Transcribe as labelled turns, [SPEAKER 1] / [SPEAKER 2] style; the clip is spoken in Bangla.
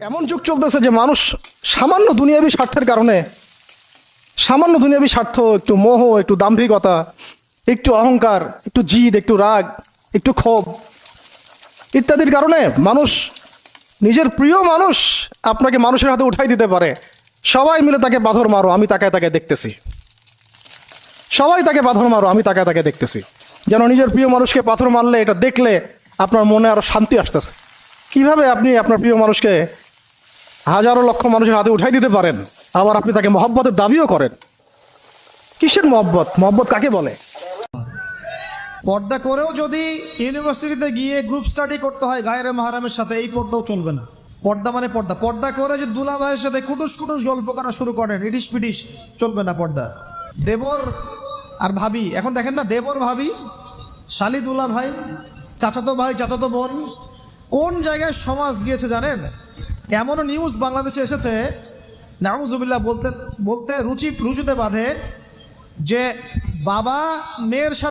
[SPEAKER 1] এমন যুগ চলতেছে যে মানুষ সামান্য দুনিয়াবী স্বার্থের কারণে, সামান্য দুনিয়াবী স্বার্থ, একটু মোহ, একটু দাম্ভিকতা, একটু অহংকার, একটু জিদ, একটু রাগ, একটু ক্ষোভ ইত্যাদির কারণে মানুষ, নিজের প্রিয় মানুষ আপনাকে মানুষের হাতে উঠাই দিতে পারে। সবাই মিলে তাকে পাথর মারো, আমি তাকায় তাকে দেখতেছি। সবাই তাকে পাথর মারো, আমি তাকায় তাকে দেখতেছি। যেন নিজের প্রিয় মানুষকে পাথর মারলে, এটা দেখলে আপনার মনে আরো শান্তি আসতেছে। কিভাবে আপনি আপনার প্রিয় মানুষকে হাজারো লক্ষ মানুষের হাতে উঠাই দিতে পারেন, আবার আপনি তাকে মহব্বতের দাবিও করেন? কিসের মহব্বত? মহব্বত কাকে বলে?
[SPEAKER 2] পর্দা করেও যদি ইউনিভার্সিটিতে গিয়ে গ্রুপ স্টাডি করতে হয় গায়ের মাহারামের সাথে, এই পর্দাও চলবে না। পর্দা মানে পর্দা। পর্দা করে যে দুলা ভাইয়ের সাথে কুটুস কুটুস গল্প করা শুরু করেন, ইটিস পিটিস, চলবে না পর্দা। দেবর আর ভাবি, এখন দেখেন না, দেবর ভাবি, শালি দুলা ভাই, চাচাতো ভাই, চাচাতো বোন, কোন জায়গায় সমাজ গিয়েছে জানেন? এমনও নিউজ বাংলাদেশে এসেছে, নাউজুবিল্লাহ বলতে বলতে রুচিতে বাঁধে, যে বাবা মেয়ের সাথে